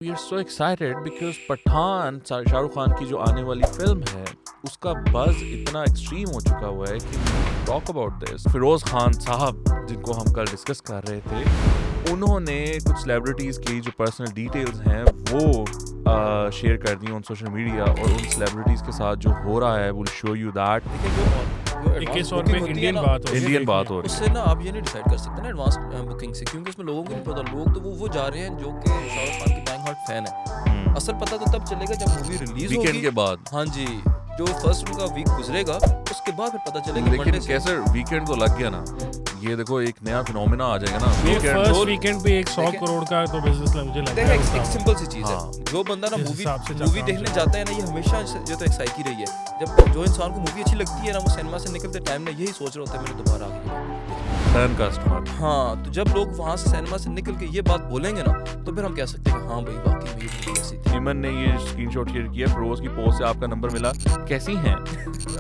We are so excited because Pathaan Shah Rukh Khan की जो आने वाली फिल्म है उसका बज़ इतना एक्सट्रीम हो चुका हुआ है कि talk about this. Firoz Khan साहब जिनको हम कल डिस्कस कर रहे थे, उन्होंने कुछ सेलिब्रिटीज़ की जो पर्सनल डिटेल्स हैं वो शेयर कर दी ऑन सोशल मीडिया, और उन सेलिब्रिटीज़ के साथ जो हो रहा है विल शो यू दैट। जो एडवांस बुकिंग होती है ना, इंडियन बात हो रही उससे ना आप ये नहीं डिसाइड कर सकते ना एडवांस बुकिंग से, क्योंकि उसमें लोगों को नहीं पता। लोग तो वो जा रहे हैं जो कि शाहरुख खान की डाइंग हार्ट फैन है। असल पता तो तब चलेगा जब मूवी रिलीज होगी, वीकेंड के बाद। हाँ जी, जो फर्स्ट उनका वीक गुजरेगा उसके बाद फिर पता चलेगा। लेकिन कैसे वीकेंड तो लग गया ना, ये देखो एक नया फिनोमेना आ जाएगा ना। ये फर्स्ट वीकेंड पे 100 करोड़ का तो बिजनेस मुझे लगता है। एक सिंपल सी चीज हाँ। है, जो बंदा ना जिस मूवी हिसाब से चल रहा देखने है। जाता है ना, ये हमेशा जो तो एक साइकी रही है। जब जो इंसान को मूवी अच्छी लगती है ना, वो सिनेमा से निकलते टाइम ना यही सोच रहा होता है मैंने दोबारा आगे। Turn customer. हाँ, तो जब लोग वहाँ से सिनेमा से निकल के ये बात बोलेंगे ना, तो फिर हम कह सकते हैं कि हाँ भाई वाकई में ये मूवी ऐसी थी। ईमन ने ये स्क्रीनशॉट शेयर किया, फिरोज की पोस्ट से आपका नंबर मिला, कैसी हैं?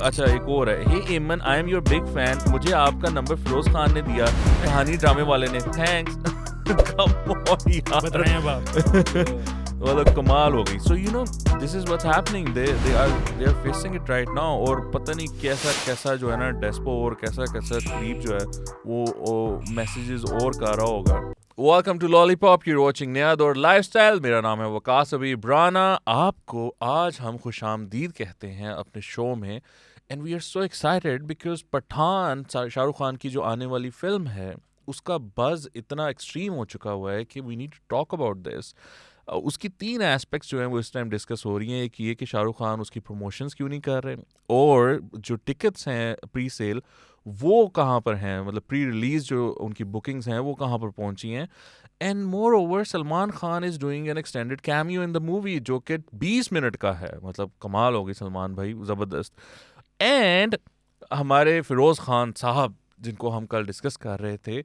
अच्छा एक और है, हे ईमन, I am your big fan, मुझे आपका नंबर फिरोज खान ने दिया, कहानी ड्रामे वाले ने, थैंक्स। कम ऑन यार, बताएं अब आप। मतलब कमाल हो गई। So you know this is what's happening, they are facing it right now. और पता नहीं कैसा जो है ना डेस्पो और कैसा क्रीप जो है वो मैसेजेस और कर रहा होगा। Welcome to Lollipop, you're watching नियाद और लाइफस्टाइल। मेरा नाम है वकास अबी ब्राना। आपको आज हम खुशामदीद कहते हैं अपने शो में, and we are so excited because Pathaan Shah Rukh Khan की जो आने वाली फिल्म है उसका बज़ इतना एक्सट्रीम हो चुका हुआ है कि we need to talk about this. उसकी 3 एस्पेक्ट्स जो हैं वो इस टाइम डिस्कस हो रही हैं। एक ये कि शाहरुख खान उसकी प्रमोशंस क्यों नहीं कर रहे, और जो टिकट्स हैं प्री सेल वो कहाँ पर हैं, मतलब प्री रिलीज़ जो उनकी बुकिंग्स हैं वो कहाँ पर पहुँची हैं। And more over Salman Khan is doing an extended cameo in the movie जो कि 20 मिनट का है। मतलब कमाल हो गई सलमान भाई, ज़बरदस्त। एंड हमारे फिरोज़ खान साहब जिनको हम कल डिस्कस कर रहे थे,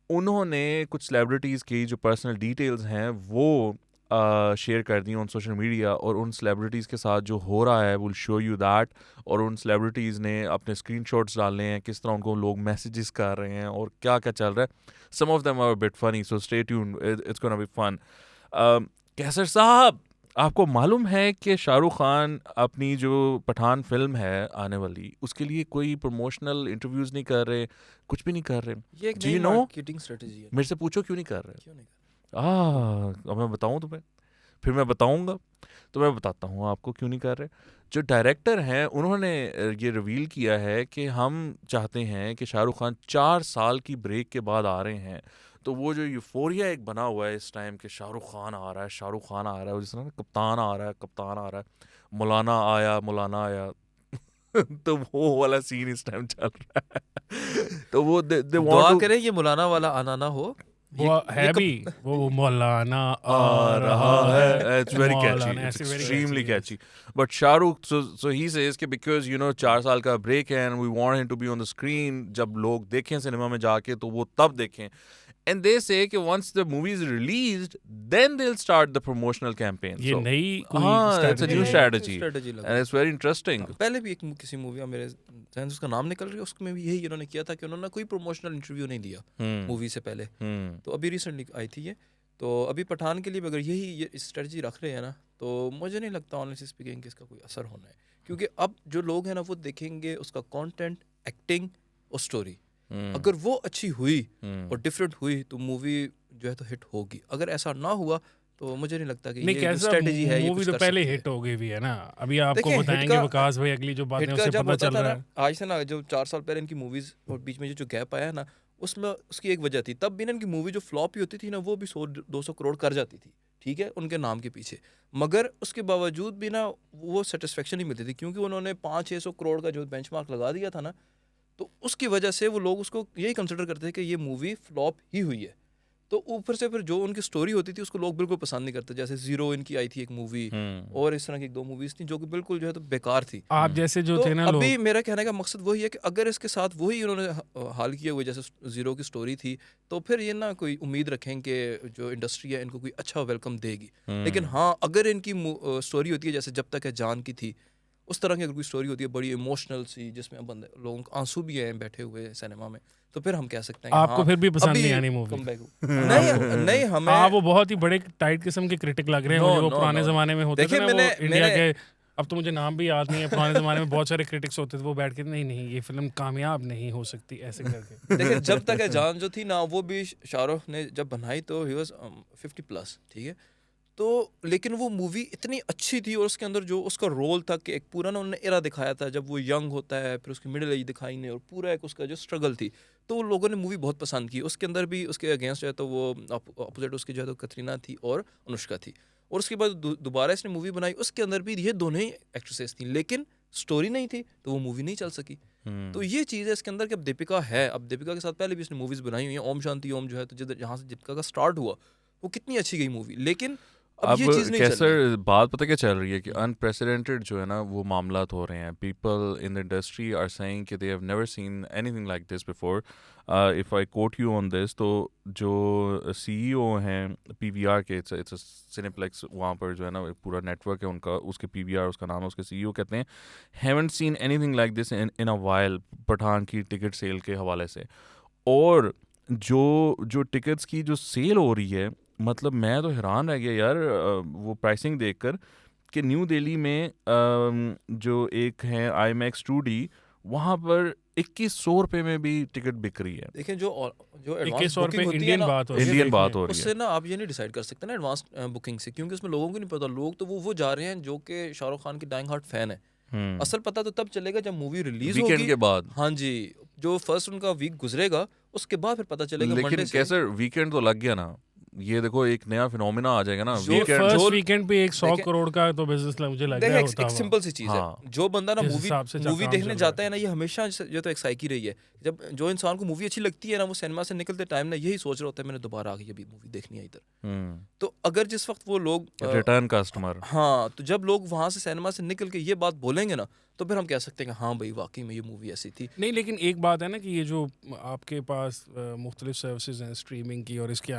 उन्होंने कुछ सेलिब्रिटीज़ की जो पर्सनल डिटेल्स हैं वो शेयर कर दी ऑन सोशल मीडिया, और उन सेलिब्रिटीज़ के साथ जो हो रहा है विल शो यू दैट। और उन सेलिब्रिटीज़ ने अपने स्क्रीनशॉट्स डाले हैं, किस तरह उनको लोग मैसेजेस कर रहे हैं और क्या क्या चल रहा है। Some of them are bit funny, so stay tuned, it's gonna be fun. Qaiser साहब, आपको मालूम है कि शाहरुख खान अपनी जो पठान फिल्म है आने वाली, उसके लिए कोई प्रमोशनल इंटरव्यूज़ नहीं कर रहे, कुछ भी नहीं कर रहे? ये एक Do नई you know? मार्केटिंग स्ट्रेटजी है। मेरे से पूछो क्यों नहीं कर रहे? क्यों नहीं? अब मैं बताऊं तुम्हें, फिर मैं बताऊंगा, तो मैं बताता हूँ आपको क्यों नहीं कर रहे। जो डायरेक्टर हैं उन्होंने ये रिवील किया है कि हम चाहते हैं कि शाहरुख खान 4 साल की ब्रेक के बाद आ रहे हैं। तो वो जो यूफोरिया एक बना हुआ है इस टाइम कि शाहरुख खान आ रहा है, शाहरुख खान आ रहा है, जिस तरह ना कप्तान आ रहा है, कप्तान आ रहा है, मौलाना आया। तो वो वाला सीन इस टाइम चल रहा है। तो वो दे दुआ वांट टू करें ये मुलाना वाला आना ना हो। वो है भी वो मौलाना आ रहा है, it's very catchy, Maulana, it's ऐसे very extremely catchy, catchy. But Shahrukh, so he says कि because you know 4 साल का break है and we want him to be on the screen, जब लोग देखें सिनेमा में जाके तो वो तब देखें। And they say कि once the movie is released, then they'll start the promotional campaign. ये So, नई कोई हाँ, it's a strategy new है। strategy, स्ट्रेटजी लग and it's very interesting. पहले भी एक किसी मूवी में मेरे ज़हन से उसका नाम निकल रही है, उसमें भी यही इन्होंने किया था कि उन्होंने कोई प्रमोशनल इंटरव्यू नहीं दिया मूवी से पहले। तो अभी रिसेंटली आई थी ये, तो अभी पठान के लिए भी अगर ये स्ट्रेटजी रख रहे हैं ना, तो मुझे नहीं लगता ऑनेस्टली स्पीकिंग कि इसका कोई असर होना है। क्योंकि अब जो लोग हैं ना वो देखेंगे उसका कंटेंट, एक्टिंग और स्टोरी। अगर वो अच्छी हुई और डिफरेंट हुई तो मूवी जो है तो हिट होगी। अगर ऐसा ना हुआ तो मुझे नहीं लगता कि नहीं, ये कैसा स्ट्रेटजी है ये मूवी कुछ तो कर पहले सकती है। हिट हो गई भी है ना। अभी आपको देखिए, हिट बताएंगे का- विकास भाई अगली जो बातें हिट का उससे जब पता होता चल था रहा ना, है। आज से ना जो 4 साल पहले इनकी मूवीज और बीच में जो गैप आया है ना, उसमें उसकी एक वजह थी। तब भी ना इनकी मूवी जो फ्लॉप ही होती थी ना, वो भी 100-200 करोड़ कर जाती थी, ठीक है, उनके नाम के पीछे। मगर उसके बावजूद भी ना वो सेटिस्फेक्शन नहीं मिलती थी, क्योंकि उन्होंने 500-600 करोड़ का जो बेंचमार्क लगा दिया था ना, तो उसकी वजह से वो लोग उसको यही कंसिडर करते थे कि ये मूवी फ्लॉप ही हुई है। तो ऊपर से फिर जो उनकी स्टोरी होती थी उसको लोग बिल्कुल पसंद नहीं करते। जैसे जीरो इनकी आई थी एक मूवी, और इस तरह की 2 मूवीज थी जो कि बिल्कुल जो है तो बेकार थी। आप जैसे जो तो थे ना अभी लोग, मेरा कहने का मकसद वही है कि अगर इसके साथ वही उन्होंने हाल किए हुए जैसे जीरो की स्टोरी थी, तो फिर ये ना कोई उम्मीद रखें कि जो इंडस्ट्री है इनको कोई अच्छा वेलकम देगी। लेकिन हाँ, अगर इनकी स्टोरी होती है जैसे जब तक है जान की थी, उस तरह की अगर कोई स्टोरी होती है बड़ी इमोशनल सी, जिसमें बंदे लोगों को आंसू भी आए बैठे हुए सिनेमा में, तो फिर हम कह सकते हैं कि आपको हाँ, फिर भी पसंद अभी नहीं आनी मूवी? कमबैक नहीं नहीं हमें हाँ, वो बहुत ही बड़े टाइट किस्म के क्रिटिक लग रहे हैं नो मुझे। वो नो पुराने नो जमाने में होते थे देखिए ना, वो मैंने इंडिया मैंने के, अब तो मुझे नाम भी याद नहीं है। पुराने ज़माने में बहुत सारे क्रिटिक्स होते थे, वो बैठ के नहीं नहीं ये फिल्म कामयाब नहीं हो सकती ऐसे करके। देखिए जब तक है जान जो थी ना, वो भी शाहरुख ने जब बनाई तो ही वाज 50+, ठीक है। तो लेकिन वो मूवी इतनी अच्छी थी, और उसके अंदर जो उसका रोल था कि एक पूरा ना उन्होंने एरा दिखाया था जब वो यंग होता है, फिर उसकी मिडिल एज दिखाई ने, और पूरा एक उसका जो स्ट्रगल थी, तो वो लोगों ने मूवी बहुत पसंद की। उसके अंदर भी उसके अगेंस्ट जो है तो वो अपोजिट उसकी जो है तो कतरीना थी और अनुष्का थी, और उसके बाद दोबारा इसने मूवी बनाई, उसके अंदर भी ये दोनों ही एक्ट्रेसेस थी, लेकिन स्टोरी नहीं थी तो वो मूवी नहीं चल सकी। तो ये चीज़ है इसके अंदर कि अब दीपिका है, अब दीपिका के साथ पहले भी इसने मूवीज़ बनाई हुई हैं। ओम शांति ओम जो है तो जिधर जहाँ से दीपिका का स्टार्ट हुआ, वो कितनी अच्छी गई मूवी, लेकिन अब ये चीज़ नहीं चल रही। कैसर बात पता क्या चल रही है कि अनप्रेसिडेंटेड जो है ना वो मामलात हो रहे हैं. People in the industry are saying कि they have never seen anything like this before. If I quote you on this, तो जो सीईओ हैं पीवीआर के, इट्स सिनेप्लेक्स, वहाँ पर जो है ना एक पूरा नेटवर्क है उनका, उसके पीवीआर उसका नाम है, उसके सीईओ कहते हैं haven't seen anything like this in a while, Pathaan की टिकट सेल के हवाले से. और जो टिकट्स की जो सेल हो रही है, मतलब मैं तो हैरान रह गया यार वो प्राइसिंग देखकर कि न्यू दिल्ली में जो एक है IMAX 2D, वहाँ पर 2100 रुपये में भी टिकट बिक रही है. देखें जो एडवांस 2100 बुकिंग रुपये होती है इंडियन ना, बात हो रही है इंडियन देखने। बात हो रही है. उससे ना आप ये नहीं डिसाइड कर सकते ना एडवांस बुकिंग से, क्योंकि उसमें लोगों को नहीं पता। लोग तो वो जा रहे हैं जो कि शाहरुख खान की डाइंग हार्ट फैन है। असल पता तो तब चलेगा जब मूवी रिलीज वीकेंड होगी। के बाद. हाँ जी, जो फर्स्ट उनका वीक गुजरेगा उसके बाद फिर पता चलेगा लेकिन मंडे से। कैसे वीकेंड तो लग गया ना, ये देखो एक नया फिनोमिना आ जाएगा ना. जो ये वीकेंड फर्स्ट जो- वीकेंड पे एक 100 देखें- करोड़ का तो बिजनेस मुझे लग रहा देखिए है एक होता हुआ। सिंपल सी चीज हाँ. है, जो बंदा ना जिस मूवी हिसाब से मूवी काम देखने चल रहा जाता है। है ना, ये हमेशा जो तो एक्साइट ही रही है। जब जो इंसान को मूवी अच्छी लगती है ना, वो सिनेमा से निकलते टाइम ना यही सोच रहा होता है मैंने दोबारा आगे अभी मूवी देखनी है इधर। तो अगर जिस वक्त वो लोग रिटर्न कस्टमर. हाँ, तो जब लोग वहाँ से सिनेमा से निकल के ये बात बोलेंगे ना, तो फिर हम कह सकते हैं कि हाँ भाई वाकई में ये मूवी ऐसी थी। नहीं, लेकिन एक बात है ना कि ये जो आपके पास मुख्तलिफ सर्विसेज हैं स्ट्रीमिंग की, और इसके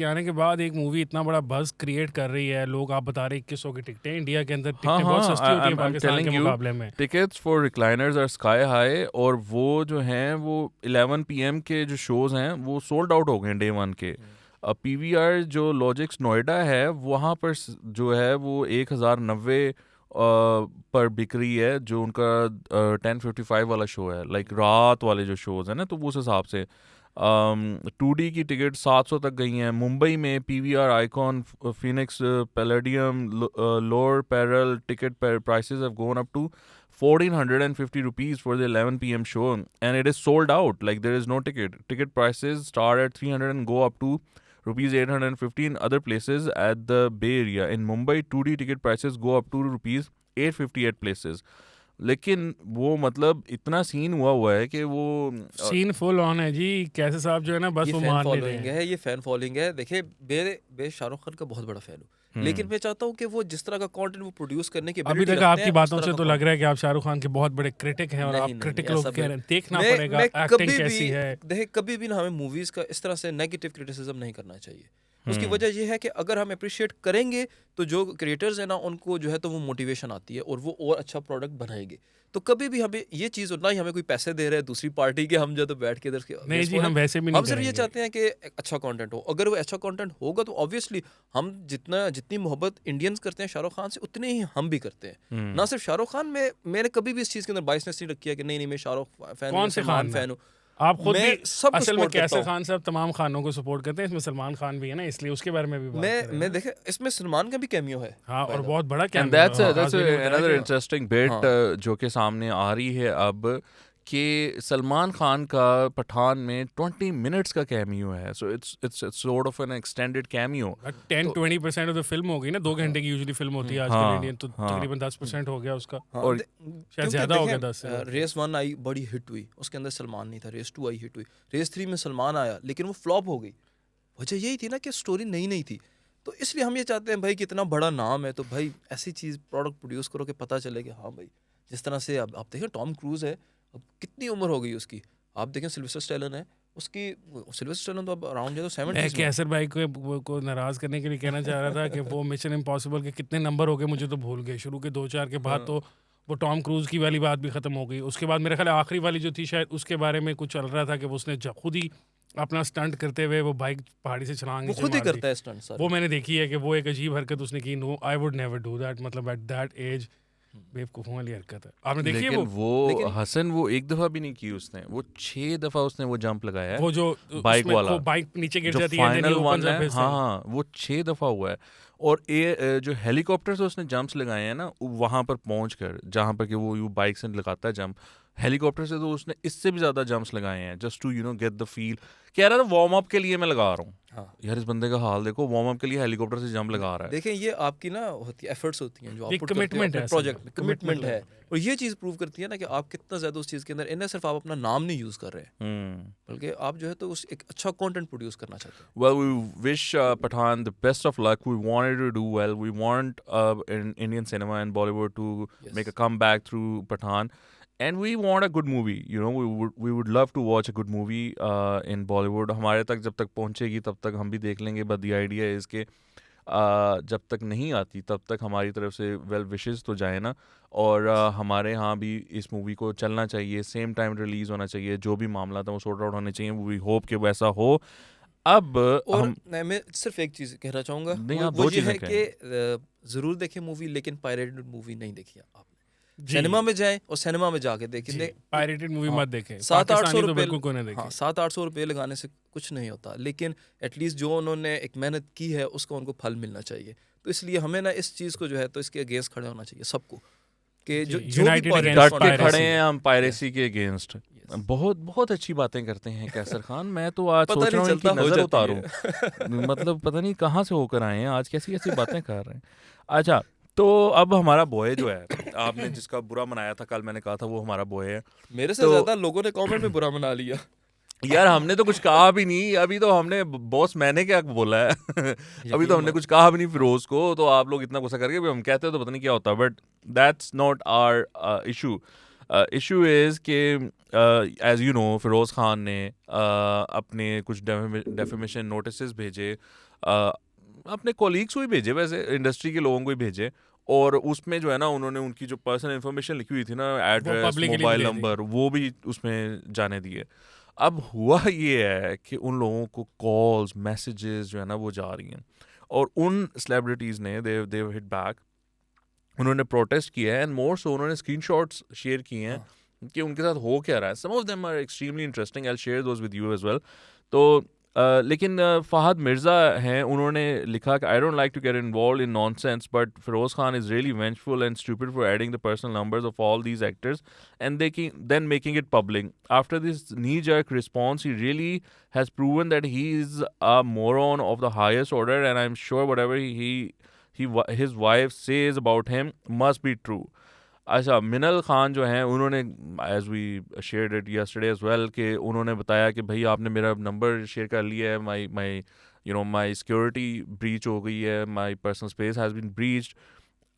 आने के बाद एक मूवी इतना बड़ा बज़ क्रिएट कर रही है। लोग, आप बता रहे 2100 की टिकटें, इंडिया के अंदर टिकटें बहुत सस्ती होती हैं पाकिस्तान के मुकाबले में। Tickets for recliners are sky high, और वो जो हैं वो 11 PM के जो शोज हैं वो सोल्ड आउट हो गए डे 1 के. PVR जो लॉजिक्स नोएडा है, वहाँ पर जो है वो 1090 पर बिक रही है, जो उनका 10:55 वाला शो है, लाइक रात वाले जो शोज हैं ना, तो उस हिसाब से 2D की टिकट 700 तक गई हैं. मुंबई में PVR icon, Phoenix, palladium, lower parallel ticket prices have gone up to 1450 rupees for the 11 PM show, and it is sold out. Like there is no ticket. Ticket prices start at 300 and go up to rupees 850 in other places at the Bay Area. In Mumbai, 2D ticket prices go up to rupees 850 at places. लेकिन वो मतलब इतना scene हुआ है कि वो scene full on है जी। कैसे साहब जो है ना, बस ये वो फैन मान नहीं रहे फॉलोइंग हैं। है, ये फैन फॉलोइंग है। देखिए मैं शाहरुख खान का बहुत बड़ा फैन हूँ, लेकिन मैं चाहता हूँ कि वो जिस तरह का कंटेंट वो प्रोड्यूस करने की अभी ability तक रखते आपकी हैं, बातों उस से तरह तो का लग रहा है कि आप शाहरुख खान के बहुत बड़े क्रिटिक हैं, और नहीं, आप नहीं, क्रिटिक नहीं, लोग ऐसा कह रहे हैं देखना मैं पड़ेगा एक्टिंग कभी कैसी भी है। देखिए कभी भी ना हमें मूवीज का इस तरह से नेगेटिव क्रिटिसिज्म नहीं करना चाहिए। उसकी वजह यह है कि अगर हम अप्रिशिएट करेंगे तो जो क्रिएटर्स हैं ना, उनको जो है तो वो मोटिवेशन आती है और वो और अच्छा प्रोडक्ट बनाएंगे। तो कभी भी हमें ये चीज़ ना ही हमें कोई पैसे दे रहे हैं दूसरी पार्टी के, हम जो तो बैठ के इधर नहीं जी, हम वैसे भी नहीं हम सिर्फ ये करेंगे। चाहते हैं कि अच्छा कंटेंट हो। अगर वो अच्छा कंटेंट होगा तो ऑब्वियसली हम जितनी मोहब्बत इंडियंस करते हैं शाहरुख खान से, उतनी ही हम भी करते हैं। ना सिर्फ शाहरुख खान में, मैंने कभी भी इस चीज़ के अंदर बायसनेस नहीं रखी है कि नहीं नहीं मैं शाहरुख फैन हूं, कौन से सलमान खान फैन हूँ। आप खुद मैं भी सबको असल में support करता कैसर हूँ। खान साहब तमाम खानों को सपोर्ट करते हैं, इसमें सलमान खान भी है ना, इसलिए उसके बारे में भी बात करें। मैं देखे इसमें सलमान का भी कैमियो है। हाँ, और बहुत बड़ा And कैमियो that's है। that's आज़मी ने बताया another कि- interesting bit हाँ। जो कि सामने आ रही है अब, कि सलमान खान का पठान में 20 मिनट्स का कैमियो है. So it's sort of N extended cameo. 10-20% of the film हो गई ना, 2 घंटे की यूजुअली फिल्म होती है आजकल हाँ, इंडियन, तो हाँ. तकरीबन 10% हो गया उसका। और शायद ज़्यादा हो गया 10 से। रेस 1 आई बड़ी हिट हुई, उसके अंदर सलमान नहीं था। रेस 2 आई हिट हुई, रेस 3 में सलमान आया, लेकिन वो फ्लॉप हो गई। वजह यही थी ना कि स्टोरी नई थी। तो इसलिए हम ये चाहते हैं भाई कि इतना बड़ा नाम है तो भाई ऐसी चीज़ प्रोडक्ट प्रोड्यूस करो कि पता चले कि हाँ भाई, जिस तरह से आप देखें टॉम क्रूज़ है, अब कितनी उम्र हो गई उसकी। आप देखें सिल्वेस्टर स्टैलोन है, उसकी सिल्वेस्टर स्टैलोन तो अब अराउंड जो 70s मैं में। कैसर भाई को नाराज करने के लिए कहना चाह रहा था कि वो मिशन इम्पॉसिबल के कितने नंबर हो गए मुझे तो भूल गए। शुरू के 2-4 के बाद तो वो टॉम क्रूज की वाली बात भी खत्म हो गई। उसके बाद मेरे ख्याल आखिरी वाली जो थी शायद उसके बारे में कुछ चल रहा था कि वो उसने खुद ही अपना स्टंट करते हुए वो बाइक पहाड़ी से छलांग वो नीचे खुद ही मार दी। करता है स्टंट सारे। वो मैंने देखी है कि वो एक अजीब हरकत उसने की। No I would never do that, मतलब एट दैट एज बेवकूफ़ों वाली हरकत है। आपने देखी है लेकिन वो? वो हसन वो एक दफा भी नहीं की उसने, वो 6 दफा उसने वो जंप लगाया है वो जो बाइक उसमें वाला, बाइक नीचे गिर जो जाती है and then he final opens one up है। his हाँ thing। हाँ, वो 6 दफा हुआ है। और ये जो हेलीकॉप्टर से उसने जंप्स लगाए हैं ना, वहां पर पहुंचकर जहां पर कि वो यू बाइक से लगाता है जंप, हेलीकॉप्टर से तो उसने इससे भी ज्यादा जंप्स लगाए हैं just to get the feel. कह रहा था वार्म अप के लिए मैं लगा रहा हूँ। हाँ यार इस बंदे का हाल देखो, वार्म अप के लिए हेलीकॉप्टर से जंप लगा रहा है। देखें, ये आपकी ना होती है एफर्ट्स होती हैं जो आप एक पुट करते हो commitment अपने है, प्रोजेक्ट असल में, में कमिटमेंट commitment है। और ये चीज़ प्रूव करती है ना कि आप कितना ज़्यादा उस चीज़ के अंदर, इन्हें सिर्फ आप अपना नाम नहीं यूज़ कर रहे हैं, बल्कि आप जो है तो उस एक अच्छा कंटेंट प्रोड्यूस करना चाहते हैं। Well, we wish Pathan the best of luck. We wanted to do well. We want in Indian cinema and Bollywood to make a comeback through Pathan, and we want a good movie. We would love to watch a good movie in Bollywood. हमारे तक जब तक पहुंचेगी तब तक हम भी देख लेंगे. But the idea is कि जब तक नहीं आती तब तक हमारी तरफ से वेल विशेस तो जाए ना, और हमारे यहाँ भी इस मूवी को चलना चाहिए, सेम टाइम रिलीज़ होना चाहिए, जो भी मामला था वो सॉर्ट आउट होने चाहिए। वी होप कि वैसा हो। अब और हम मैं सिर्फ एक चीज़ कहना चाहूँगा, नहीं, वो आप वो दो ये चीज़ें है कि ज़रूर देखें मूवी, लेकिन पायरेटेड मूवी नहीं देखी आपने। जी। सिनेमा में जाएं और सिनेमा में जाके देखें। पायरेटेड मूवी हाँ, मत देखें। 700-800 पाकिस्तानी तो रुपये, बिल्कुल कोई ना देखे। हाँ 700-800 रुपये लगाने से कुछ नहीं होता, लेकिन एटलीस्ट जो उन्होंने एक मेहनत की है उसका उनको फल मिलना चाहिए। तो इसलिए हमें ना इस चीज़ को जो है तो इसके अगेंस्ट खड़े होना चाहिए सबको, कि जो जी, जो भी United pirated against डट के content- खड़े piracy। हैं हम पायरेसी के अगेंस्ट। बहुत बहुत अच्छी बातें करते हैं कैसर खान। मैं तो आज पता सोच रहा नहीं हूँ इनकी चलता हो नजर जाती उतारूं। मतलब पता नहीं कहाँ से होकर आए हैं आज, कैसी कैसी बातें कर रहे हैं। अच्छा, तो अब हमारा बॉय जो है, आपने जिसका बुरा मनाया था कल, मैंने कहा था वो हमारा बॉय है। मेरे से तो- ज्यादा लोगों ने कमेंट में बुरा मना लिया। यार हमने तो कुछ कहा भी नहीं अभी, तो हमने बॉस मैंने क्या बोला है अभी तो हमने कुछ कहा भी नहीं फिरोज को, तो आप लोग इतना गुस्सा करके भी हम कहते हैं तो पता नहीं क्या होता। But that's not our issue. Issue is कि as you know Firoz Khan ने अपने कुछ डेफेमेशन नोटिस भेजे, अपने कोलीग्स को ही भेजे, वैसे इंडस्ट्री के लोगों को ही भेजे, और उसमें जो है ना उन्होंने उनकी जो पर्सनल इन्फॉर्मेशन लिखी हुई थी ना, एड्रेस, publicly मोबाइल दे दी। नंबर, वो भी उसमें जाने दिए। अब हुआ ये है कि उन लोगों को कॉल्स मैसेजेस जो है ना वो जा रही हैं, और उन सेलिब्रिटीज़ ने दे हिट बैक, उन्होंने प्रोटेस्ट किया है, एंड मोर सो उन्होंने स्क्रीनशॉट्स शेयर किए हैं कि उनके साथ हो क्या रहा है। Some of them are extremely interesting, I will share those with you as well. तो लेकिन फ़हद मिर्ज़ा हैं, उन्होंने लिखा कि I don't like to get involve in nonsense, but Firoz Khan is really vengeful and stupid for adding the personal numbers of all these actors and then making it public. After this knee-jerk response, he really has proven that he is a moron of the highest order, and I'm sure whatever his wife says about him must be true. अच्छा, मिनल खान जो हैं उन्होंने, as we shared it yesterday as well, कि उन्होंने बताया कि भाई आपने मेरा नंबर शेयर कर लिया है, माई सिक्योरिटी ब्रीच हो गई है, my personal space has been breached.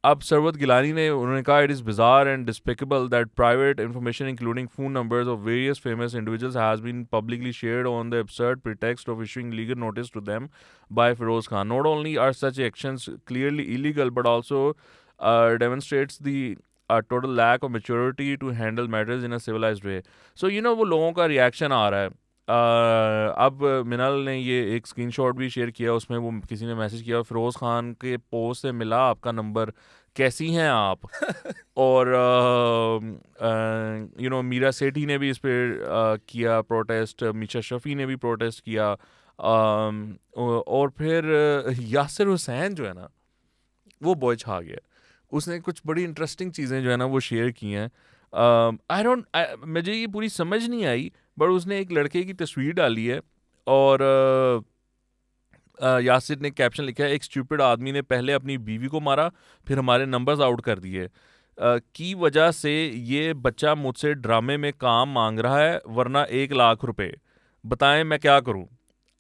अब सरवत गिलानी ने उन्होंने कहा it is bizarre and despicable that private information including phone numbers of various famous individuals has been publicly shared on the absurd pretext of issuing legal notice to them by Feroz Khan. Not only are such actions clearly illegal, but also demonstrates the total lack of maturity to handle matters in a civilized way. So वो लोगों का reaction आ रहा है। अब मिनल ने ये एक screenshot भी शेयर किया, उसमें वो किसी ने मैसेज किया, फिरोज खान के पोस्ट से मिला आपका नंबर, कैसी हैं आप? और मीरा सेठी ने भी इस पर किया प्रोटेस्ट, मीशा शफी ने भी प्रोटेस्ट किया, और फिर यासिर हुसैन जो है ना वो बॉय छा गया। उसने कुछ बड़ी इंटरेस्टिंग चीज़ें जो है ना वो शेयर की हैं। मुझे ये पूरी समझ नहीं आई, बट उसने एक लड़के की तस्वीर डाली है, और यासिर ने कैप्शन लिखा है, एक स्टूपिड आदमी ने पहले अपनी बीवी को मारा, फिर हमारे नंबर्स आउट कर दिए, की वजह से ये बच्चा मुझसे ड्रामे में काम मांग रहा है, वरना 1 लाख रुपए, बताएं मैं क्या करूं?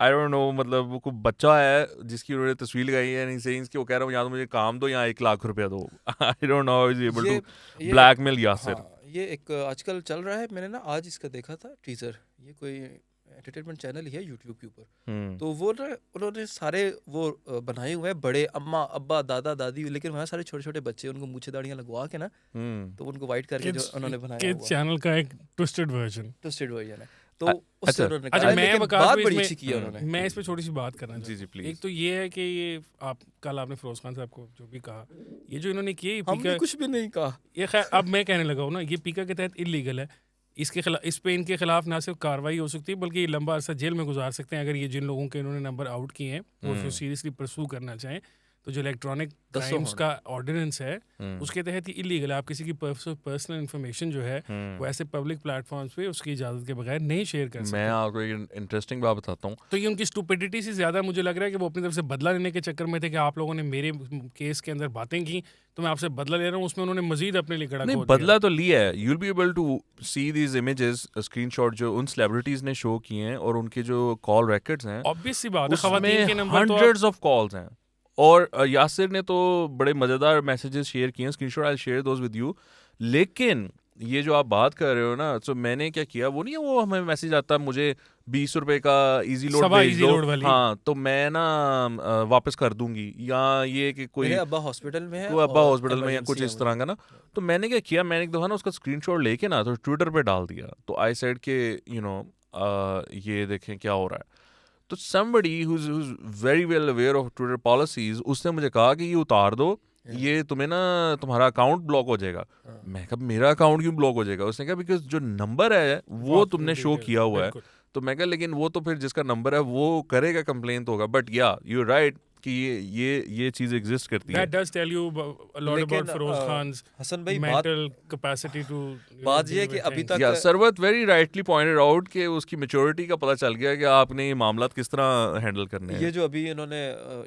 आई डोंट नो, मतलब वो कोई बच्चा है जिसकी उन्होंने तस्वीर लगाई है, नहीं सही इसकी, वो कह रहा हूँ या तो मुझे काम दो या 1 लाख रुपया दो। I don't know how is able to blackmail Yasir. ये एक आजकल चल रहा है, मैंने ना आज इसका देखा था टीजर, ये कोई एंटरटेनमेंट चैनल ही है यूट्यूब के ऊपर, हम्म तो वो ना उन्होंने सारे वो बनाए हुए हैं बड़े अम्मा अब्बा दादा दादी, लेकिन वहाँ सारे छोटे छोटे बच्चे उनको मूछे दाढ़ियाँ लगवा के ना, तो उनको वाइट करके जो उन्होंने बनाया किड्स हुआ चैनल का एक ट्विस्टेड वर्जन। ट्विस्टेड वर्जन है, तो अ- उससे अच्छा। उन्होंने अच्छा, कहा है, मैं लेकिन वकास बात भी बड़ी इसमें- अच्छी की है उन्होंने। मैं इस पे थोड़ी सी बात करना जी जी चाहता हूँ। प्लीज। एक तो ये है कि ये आप कल आपने फिरोज खान साहब को जो भी कहा, ये जो इन्होंने किया ये हमने पीका, कुछ भी नहीं कहा। ये खैर अब मैं कहने लगा हूँ ना, ये पीका के तहत इलीगल है। इसके खिलाफ, इस पे इनके खिलाफ ना सिर्फ कार्रवाई हो सकती है बल्कि ये लंबा अरसा जेल में गुजार सकते हैं अगर ये जिन लोगों के इन्होंने नंबर आउट किए हैं और फिर सीरियसली परसू करना चाहें। तो जो इलेक्ट्रॉनिक क्राइम्स का ऑर्डिनेंस है उसके तहत ये इलीगल है। आप किसी की पर्सनल इन्फॉर्मेशन जो है वो ऐसे पब्लिक प्लेटफॉर्म्स पे उसकी इजाज़त के बगैर नहीं शेयर कर सकते। मैं आपको एक इंटरेस्टिंग बात बताता हूँ। तो ये उनकी स्टुपिडिटी से ज़्यादा मुझे लग रहा है कि वो अपनी तरफ से बदला लेने के चक्कर में थे कि आप लोगों ने मेरे केस के अंदर बातें की तो मैं आपसे बदला ले रहा हूँ, उसमें उन्होंने मजीद अपने लिए कड़ा नहीं खोद दिया। बदला तो लिया है। You will be able to see these images screenshot जो उन सेलिब्रिटीज ने शो किए हैं और उनके जो कॉल रिकॉर्ड्स हैं ऑब्वियस सी बात है, खवातीन के उसमें नंबर तो आप- हंड्रेड्स ऑफ कॉल्स हैं। और यासिर ने तो बड़े मजेदार मैसेजेस शेयर किए हैं, screenshot I share those with you. लेकिन ये जो आप बात कर रहे हो ना, तो मैंने क्या किया, वो नहीं है वो हमें मैसेज आता है मुझे 20 रुपए का इजी लोड सवा भेज easy दो, load वाली। हाँ तो मैं ना वापस कर दूंगी, या ये कि कोई मेरे अब्बा हॉस्पिटल में है, कोई अब्बा और हॉस्पिटल में या कुछ emergency इस है तरह का ना। तो मैंने क्या किया, मैंने एक दफा ना उसका स्क्रीनशॉट लेके ना तो ट्विटर पे डाल दिया। तो आई सेड के यू नो ये देखें क्या हो रहा है। तो somebody who's very well aware of Twitter policies, उसने मुझे कहा कि ये उतार दो, ये तुम्हें ना तुम्हारा अकाउंट ब्लॉक हो जाएगा। मैं कहा मेरा अकाउंट क्यों ब्लॉक हो जाएगा? उसने कहा बिकॉज जो नंबर है वो तुमने शो किया हुआ है। तो मैं कहा लेकिन वो तो फिर जिसका नंबर है वो करेगा कंप्लेन तो होगा। बट या यू राइट कि ये चीज एग्जिस्ट करती है। That does tell you a lot लेकिन, about Feroz Khan's हसन भाई mental capacity to बात ये है कि अभी तक या Sarwat very rightly pointed out कि उसकी मैच्योरिटी का पता चल गया कि आपने ये मामला किस तरह हैंडल करने हैं। ये जो अभी इन्होंने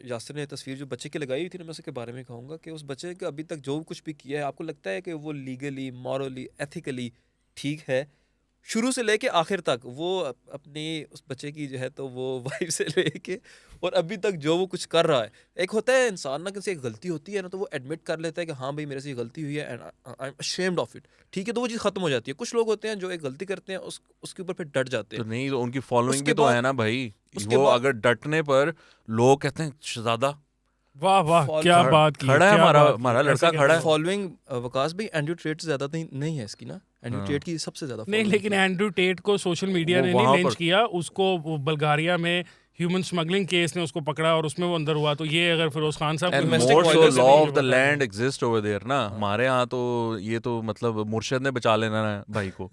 यासिर ने तस्वीर जो बच्चे की लगाई हुई थी ना, मैं उसके बारे में कहूँगा कि उस बच्चे का अभी तक जो कुछ भी किया है, आपको लगता है कि वो लीगली मॉरली एथिकली ठीक है? शुरू से लेके आखिर तक वो अपनी उस बच्चे की जो है तो वो वाइफ से लेके और अभी तक जो वो कुछ कर रहा है, एक होता है इंसान ना किसी एक गलती होती है ना तो वो एडमिट कर लेता है कि हाँ भाई मेरे से ये गलती हुई है and I am ashamed of it, ठीक है, तो वो चीज़ खत्म हो जाती है। कुछ लोग होते हैं जो एक गलती करते हैं उसके ऊपर फिर डट जाते तो हैं। नहीं, तो उनकी फॉलोइंग उसके भी तो बाद- है ना भाई। उसके वो बाद- अगर डटने पर लोग कहते हैं शहजादा वाह वाह Fall- क्या खड़ा- बात की, खड़ा है क्या हमारा- बात की। हमारा ऐसे लड़का कैसे खड़ा है। हो? फॉलोइंग वकास भाई एंड्रू टेट से ज्यादा नहीं है इसकी ना, एंड्रू हाँ। टेट की सबसे ज्यादा नहीं, following लेकिन है। एंड्रू टेट को सोशल मीडिया वो ने वहाँ नहीं लिंच पर- किया, उसको वो बल्गारिया में ह्यूमन स्मगलिंग केस ने उसको पकड़ा और उसमें वो अंदर हुआ। तो ये अगर फिरोज खान साहब एंड को domestic more so violence law नहीं of the land exist over there ना। हमारे यहाँ तो ये तो मतलब मुर्शिद ने बचा लेना है भाई को।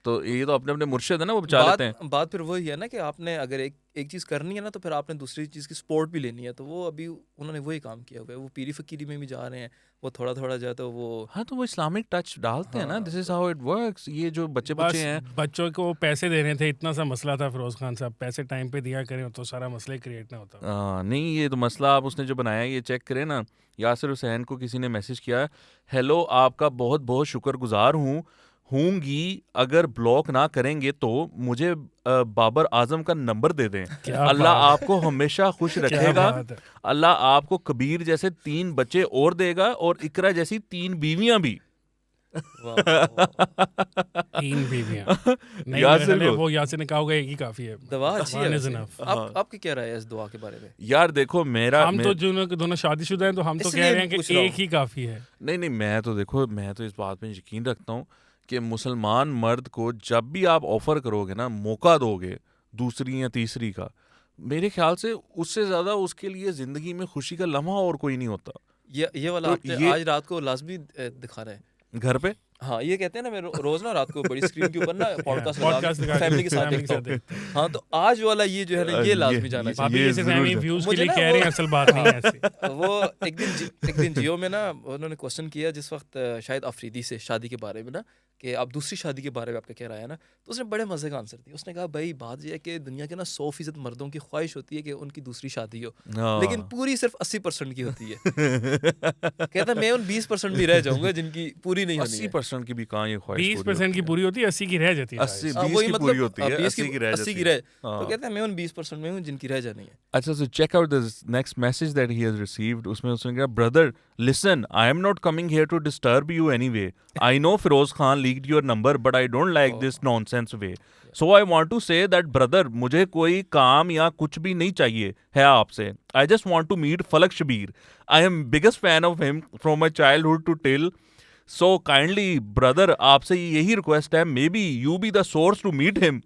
तो ये तो अपने अपने मुर्शिद है ना, वो बचा लेते हैं। बात फिर वही है ना कि आपने अगर एक चीज करनी है ना तो फिर आपने दूसरी चीज की सपोर्ट भी लेनी है, तो वो अभी उन्होंने वही काम किया हुआ है। वो पीरी फकीरी में भी जा रहे हैं, वो थोड़ा थोड़ा जो है तो वो हाँ तो वो इस्लामिक टच डालते हैं ना। This is how it works. ये जो बच्चे बस बच्चे हैं, बच्चों को पैसे देने थे, इतना सा मसला था। फिरोज खान साहब पैसे टाइम पे दिया करें तो सारा मसला ही क्रिएट ना होता। नहीं ये तो मसला आप उसने जो बनाया ये चेक करें ना। यासिर हुसैन को किसी ने मैसेज किया, हेलो आपका बहुत बहुत शुक्रगुजार होंगी, अगर ब्लॉक ना करेंगे तो मुझे बाबर आजम का नंबर दे दें। क्या अल्लाह बात आपको हमेशा खुश क्या रखेगा। बात है। अल्लाह आपको कबीर जैसे 3 बच्चे और देगा और इकरा जैसी 3 बीवियां भी। वाह, वाह। 3 बीवियां नहीं, यासिर मेरे ख्याल है को- वो यासिर ने कहा होगा एक ही काफी है। दवा अच्छी है One is वैसे। enough। आपकी क्या राय है इस दुआ के बारे में? यार देखो मेरा हम तो दोनों शादीशुदा हैं तो हम तो इसलिए कह रहे हैं पूछ कि रहा एक ही काफी है। नहीं मैं तो देखो, मैं तो इस बात में यकीन रखता हूँ कि मुसलमान मर्द को जब भी आप ऑफर करोगे ना, मौका दोगे दूसरी या तीसरी का, मेरे ख्याल से उससे ज्यादा उसके लिए जिंदगी में खुशी का लम्हा और कोई नहीं होता। ये वाला तो आपने ये- आज रात को लाजमी दिखाना है। घर पे हाँ, ये कहते हैं ना मैं रोज ना रात को बड़ी स्क्रीन के ऊपर ना podcast पॉडकास्ट दिखा के फैमिली के साथ family के साथ देखता हूँ। हाँ, तो आज वाला ये जो है ना ये लाजमी जाना चाहिए। भाभी ये ये सिर्फ जरूर हमें है। व्यूज के मुझे लिए ना कह वो- रहे हैं, असल बात नहीं है ऐसी। वो एक दिन जियो में ना उन्होंने क्वेश्चन किया जिस वक्त शायद अफरीदी से शादी के बारे में ना, कि आप दूसरी शादी के बारे में आपका क्या राय है ना, तो उसने बड़े मजे का आंसर दिया। उसने कहा भाई बात यह है कि दुनिया के ना 100% मर्दों की ख्वाहिश होती है कि उनकी दूसरी शादी हो, हाँ। लेकिन पूरी सिर्फ 80% की होती है। कहता मैं उन 20% भी रह जाऊंगा जिनकी पूरी नहीं होनी है। 80% की भी कहाँ ये ख्वाहिश 20% की पूरी होती है, 80 की रह जाती है। 80 शायद। 20 वही की मतलब, पूरी होती है, 20 80 की रह 80 जाती की है। रह, तो हाँ। कहता है मैं उन 20% में हूँ जिनकी रह जानी है। अच्छा, so check out this next message that he has received. उसमें उसने कहा, brother listen, I am not coming here to disturb you anyway. I know Feroz Khan leaked your number, but I don't like this nonsense way. So I want to say that brother, मुझे कोई काम या कुछ भी नहीं चाहिए है आपसे. I just want to meet Falak Shabir. I am biggest fan of him from my childhood to till. So kindly brother, आपसे यही रिक्वेस्ट है, may be you be the source to meet him.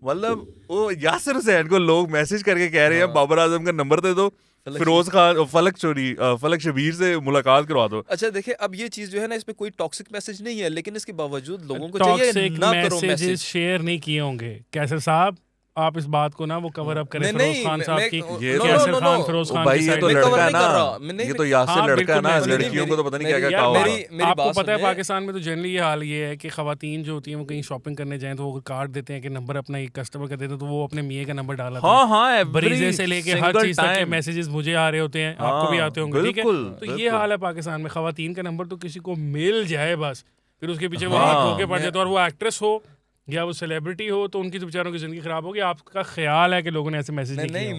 मतलब वो यासिर हुसैन को लोग message करके कह रहे हैं बाबर आजम का नंबर दे दो, फिरोज खान फलक शबीर से मुलाकात करवा दो. अच्छा देखिए, अब ये चीज जो है ना, इसमें कोई टॉक्सिक मैसेज नहीं है, लेकिन इसके बावजूद लोगों को चाहिए ना करो मैसेज शेयर नहीं किए होंगे. कैसर साहब, आप इस बात को ना वो कवर अप करें फिरोज खान साहब की. ये यासिर खान फिरोज खान भाई, ये तो लड़का है ना, ये तो यासिर लड़का है ना, बिल्कुल लड़कियों को तो पता नहीं क्या क्या कहा होगा. आपको पता है पाकिस्तान में तो जनरली ये हाल ये है कि खवातीन जो होती हैं वो कहीं शॉपिंग करने जाएं तो वो कार्ड देते हैं कि नंबर अपना एक कस्टमर का देते हैं, तो वो अपने मियां का नंबर डाला. हाँ, बरीजे से लेके हर चीज तक के मैसेजेस मुझे आ रहे होते हैं, आपको भी आते होंगे. ठीक है, तो ये हाल है पाकिस्तान में. खवातीन का नंबर तो किसी को मिल जाए बस, फिर उसके पीछे वो हाथ धोके पड़ जाते हैं. और वो एक्ट्रेस हो या वो सेलिब्रिटी हो तो उनकी तो बेचारों की जिंदगी खराब होगी. आपका ख्याल है कि लोगों ने ऐसे मैसेज नहीं,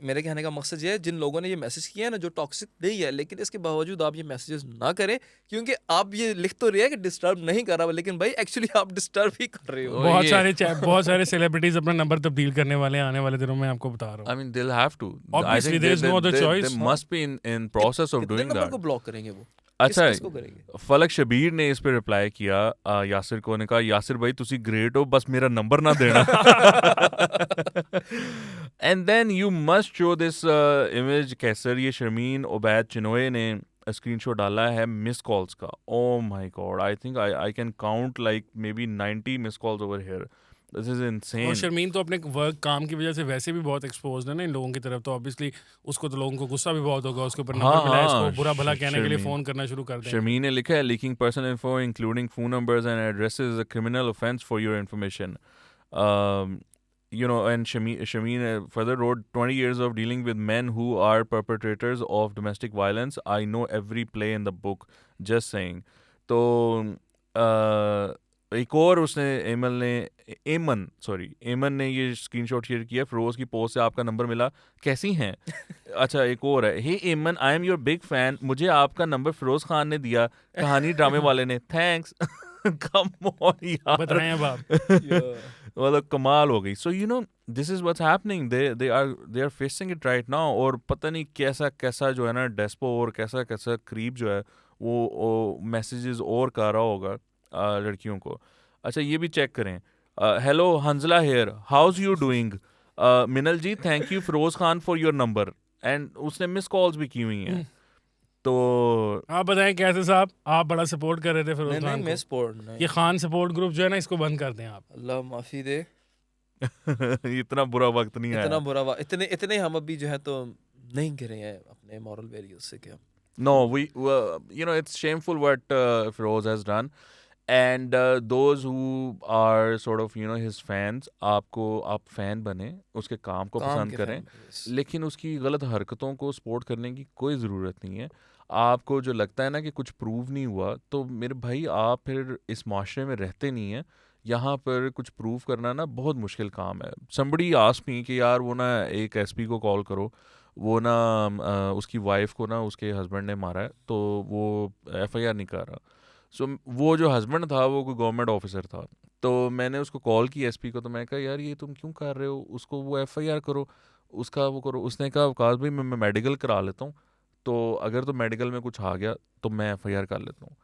मेरे कहने का मकसद ये है, जिन लोगों ने ये मैसेज किया है ना, जो टॉक्सिक नहीं है, लेकिन इसके बावजूद आप ये मैसेजेस ना करें, क्योंकि आप ये लिख तो रहे हैं कि डिस्टर्ब नहीं कर रहा, लेकिन भाई एक्चुअली आप डिस्टर्ब ही कर रहे हो. बहुत सारे सेलिब्रिटीज अपना नंबर तब्दील करने वाले आने वाले दिनों में, आपको बता रहा हूं. I mean, they'll have to. Obviously, there is no other choice. They must be in process of doing that. को ब्लॉक करेंगे वो. अच्छा, किसको करेंगे? फलक शबीर ने इस पे रिप्लाई किया यासिर को, ने कहा यासिर भाई तुसी ग्रेट हो, बस मेरा नंबर ना देना. And then you must show this image. Qaiser, ये शर्मीन उबैद चिनोए ने स्क्रीनशॉट डाला है मिस कॉल्स का. Oh my God, I think I can count like may be 90 miss calls over here. This is insane. और शर्मीन तो अपने वर्क काम की वजह से वैसे भी बहुत एक्सपोज्ड है ना इन लोगों की तरफ, तो ऑब्वियसली उसको तो लोगों को गुस्सा भी बहुत होगा. उसके ऊपर नंबर मिला है, इसको बुरा भला कहने के लिए फोन करना शुरू कर दें. शर्मीन ने लिखा है, leaking personal info including phone numbers and addresses is a criminal offence for your information. You know, and Shameen further wrote, 20 years of dealing with men who are perpetrators of domestic violence. I know every play in the book. Just saying. तो एक और उसने एमन ने ये screenshot share किया फिरोज की post से, आपका नंबर मिला, कैसी हैं. अच्छा, एक और है, हे एमन, I am your big fan, मुझे आपका नंबर फिरोज खान ने दिया, कहानी ड्रामे वाले ने, थैंक्स. कम ऑन यार, बताएं अब आप. मतलब कमाल हो गई. So you know this is what's happening, they are facing it right now. और पता नहीं कैसा जो है ना डेस्पो और कैसा क्रीप जो है वो मैसेजेस और कर रहा होगा लड़कियों को. अच्छा, ये भी चेक करें. Hello Hanzala here, how's you doing. Minal ji, thank you Firoz Khan for your number. And उसने मिस कॉल्स भी की हुई हैं. तो आप बताएं कैसे साहब, आप बड़ा सपोर्ट कर रहे थे फिरोज खान मैं सपोर्ट नहीं. ये खान सपोर्ट ग्रुप जो है ना, इसको बंद कर दें आप. अल्लाह माफी दे. इतना बुरा वक्त नहीं आया. इतना बुरा वक्त, इतने हम अभी जो है तो नहीं गिरे हैं अपने मॉरल वैल्यूज से. क्या No, you know, it's shameful what Feroz has done. And those who are sort of, you know, his fans, आप फैन बने, उसके काम को पसंद करें, लेकिन उसकी गलत हरकतों को सपोर्ट करने की कोई ज़रूरत नहीं है. आपको जो लगता है ना कि कुछ प्रूव नहीं हुआ, तो मेरे भाई आप फिर इस माशरे में रहते नहीं हैं. यहाँ पर कुछ प्रूव करना ना बहुत मुश्किल काम है. somebody asked me कि यार वो ना एक एसपी को कॉल करो, वो ना उसकी वाइफ को ना उसके हस्बैंड ने मारा है, तो वो एफआईआर नहीं कर रहा. सो वो जो हस्बैंड था वो कोई गवर्नमेंट ऑफिसर था, तो मैंने उसको कॉल की एसपी को, तो मैं कहा यार ये तुम क्यों कर रहे हो, उसको वो एफआईआर करो, उसका वो करो. उसने कहा अवकाश भाई मैं मेडिकल करा लेता हूँ, तो अगर तो मेडिकल में कुछ आ गया तो मैं एफआईआर कर लेता हूँ.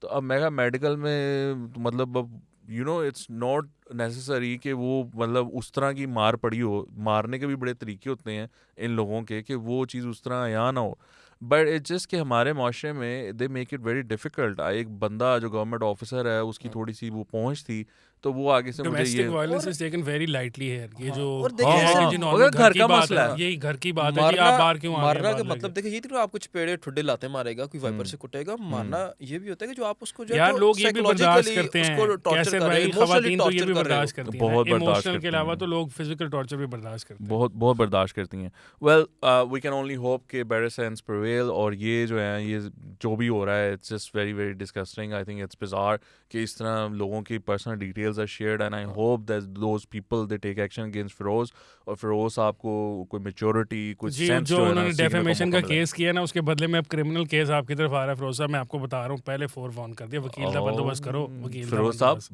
तो अब मैं कहा मेडिकल में मतलब अब you know it's not necessary कि वो मतलब उस तरह की मार पड़ी हो. मारने के भी बड़े तरीके होते हैं इन लोगों के कि वो चीज़ उस तरह यहाँ ना हो. बट इट्स जस्ट कि हमारे माशरे में they make it very difficult. एक बंदा जो गवर्नमेंट ऑफिसर है उसकी थोड़ी सी वो पहुंच थी, तो वो आगे से मुझे ये violence is taken very lightly है. ये जो घर का मसला है, यही घर की बात है जी. आप बाहर क्यों मारना का मतलब देखिए, ये तो आपको चपेड़े ठुड्डे लाते मारेगा, कोई वाइपर से कुटेगा. मारना ये भी होता है कि जो आप उसको जो यार लोग ये भी बर्दाश्त करते हैं, कैसे भाई खवातीन तो ये भी बर्दाश्त करती हैं, बहुत बर्दाश्त करती हैं. के अलावा तो लोग फिजिकल टॉर्चर भी बर्दाश्त करते हैं, बहुत बर्दाश्त करती हैं. Well we can only hope कि बेटर सेंस प्रिवेल. और ये जो है ये जो भी हो रहा है, it's just very very disgusting. I think it's bizarre कि इस तरह लोगों की personal details details are shared, and I hope that those people they take action against Feroz, और Feroz साहब को कोई maturity, कोई जी, sense जो जो है ना उन्होंने सीखने का डेफेमेशन मौका का मिले। केस किया ना, उसके बदले में अब क्रिमिनल केस आपकी तरफ आ रहा है फिरोज साहब। मैं आपको बता रहा हूँ, पहले 4 फोन कर दिया, वकील का बंदोबस्त करो, वकील का Feroz साहब बंदोबस्त।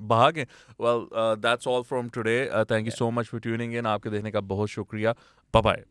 भागे। Well, that's all from today. Thank you so much for tuning in. आपके देखने का बहुत शुक्रिया. Bye bye.